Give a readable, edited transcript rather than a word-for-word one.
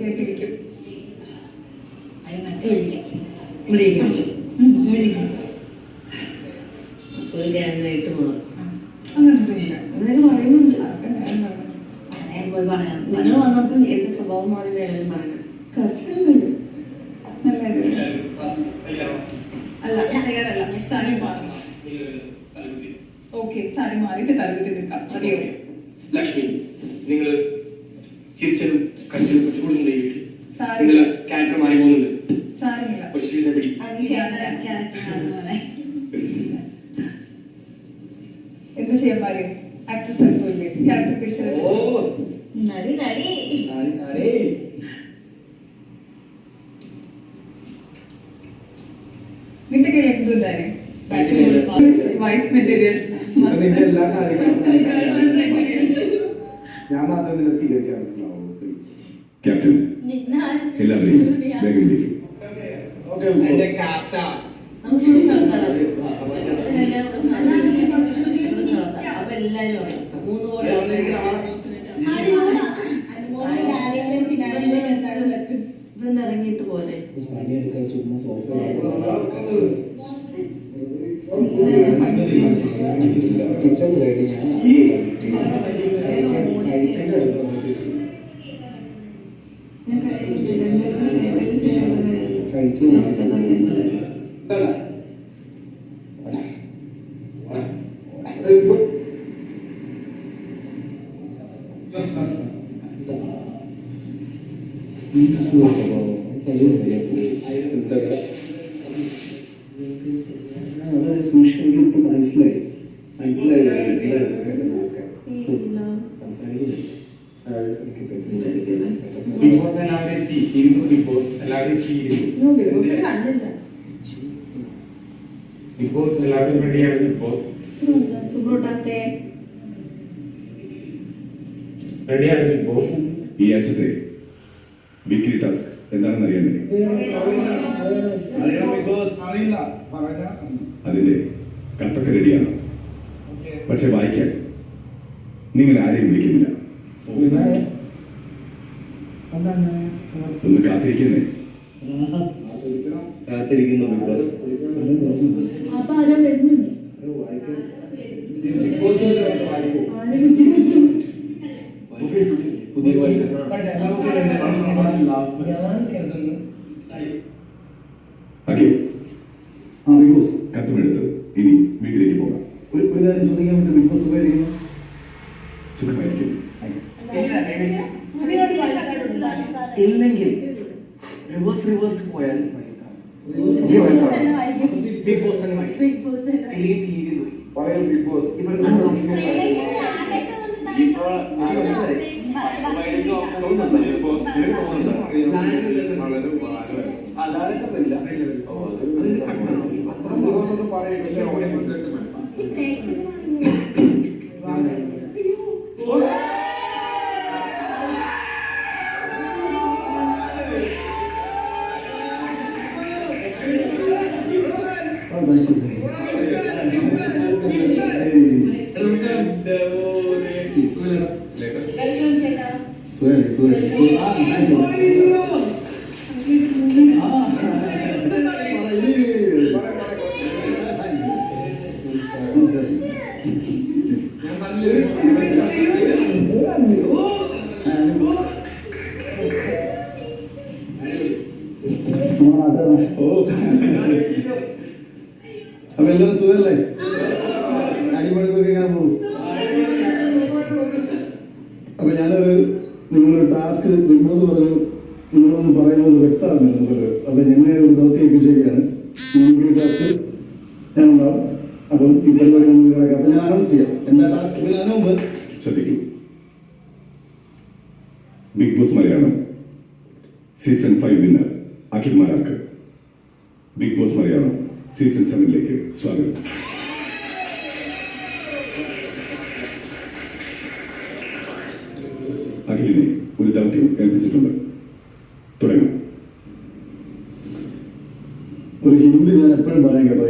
കേട്ടിരിക്കും. ഒരു ഗ്യാങ്ങായിട്ട് മാറും. അങ്ങനൊന്നുമില്ല. അങ്ങനെ പറയുന്നുണ്ട്. പോയി പറയാം. നിങ്ങൾ വന്നപ്പോൾ ഏത് സ്വഭാവം മാറി വേണമെങ്കിലും പറയണം. കർച്ചൊന്നുമില്ല. നല്ലത് അല്ല തയ്യാറല്ല. സാരി മാറണം. ഓക്കെ, സാരി മാറിയിട്ട് തലകുത്തി നിൽക്കാം. മതിയോ? ലക്ഷ്മി, നിങ്ങൾ തിരിച്ചതും കടിച്ചതും കുറച്ചുകൂടി വീട്ടിൽ സാരി നിങ്ങൾ ക്യാരക്ടർ മാറി പോകുന്നുണ്ട്. സാരിയില്ല. കുറച്ച് സീസൺ പിടി. എന്ത് ചെയ്യാൻ പാരും? ആക്ട്രസ് ആയിപ്പോയില്ലേ? ക്യാരക്ടർ പിടിച്ചത് നിന്റെ കയ്യിൽ എന്തുണ്ടായി? വൈഫ് മെറ്റീരിയൽ ഞാൻ മാത്രം നിന്നെ സ്വീകരിക്കാറുണ്ടോ? ക്യാപ്റ്റൻ എല്ലാവരെയും വേഗം വിളിക്കും. എന്റെ കാപ്റ്റ അപ്പൊ എല്ലാരും 3 കോടി ഇവിടുന്ന് ഇറങ്ങിയിട്ട് പോലെ മനസ്സിലായി ബിഗ് ബോസ് എല്ലാവരും എത്തി. ബിഗ് ബോസ് എല്ലാവരും എത്തിയിരുന്നു. ബിഗ് ബോസ് എല്ലാവരും റെഡിയാണ്. ബിഗ് ബോസ് റെഡിയാണ്. ബിഗ് ബോസ് ഈ ആഴ്ചത്തെ വീക്ക്ലി ടാസ്ക് എന്താണെന്ന് അറിയാമേ? അതിന്റെ കത്തൊക്കെ റെഡിയാണ്. പക്ഷെ വായിക്കാൻ നിങ്ങൾ ആരെയും വിളിക്കുന്നില്ല. ഒന്ന് കാത്തിരിക്കുന്നേ. കാത്തിരിക്കുന്നു ബിഗ് ബോസ്. കത്തുമെടുത്ത് ഇനി വീട്ടിലേക്ക് പോകാം. ഒരു കാര്യം ചോദിക്കാൻ പറ്റും. ബിഗ് ബോസ് സുഖമായിരിക്കുന്നു? സുഖമായിരിക്കും. ഇല്ലെങ്കിൽ റിവേഴ്സ് പോയാൽ ബിഗ് ബോസ് തന്നെ പറയൂ ബിഗ് ബോസ്. അപ്പൊ എല്ലാവരും സുഖല്ലേ? അടിപൊളിക്കൊക്കെ ഇങ്ങനെ പോകും. അപ്പൊ നിങ്ങളൊരു ടാസ്ക് ബിഗ് ബോസ് പറഞ്ഞു നിങ്ങളൊന്ന് പറയുന്നത് വ്യക്തമാണ് നമുക്കൊരു. അപ്പൊ ഞങ്ങളെ ഒരു ദൗത്യം ഏൽപ്പിച്ചേക്കാണ്. ടാസ്ക് ഞാൻ ഉണ്ടാവും. അപ്പം ഈ പരിപാടി നമുക്ക് കിടക്കാം. അപ്പൊ ഞാൻ അനൗൺസ് ചെയ്യാം എന്താ ടാസ്ക്. പിന്നെ അതിന് മുമ്പ് ശ്രദ്ധിക്കൂ. Bigg Boss Malayalam season 5 winner Akhil മാരാർക്ക് ബിഗ് ബോസ് മലയാളം സീസൺ 7ലേക്ക് സ്വാഗതം. അഖിലിനെ ഒരു ദൗത്യം ഏൽപ്പിച്ചിട്ടുണ്ട്. തുടങ്ങാം. ഒരു ഹിന്ദി ഞാൻ എപ്പോഴും പറയാൻ കേട്ടോ.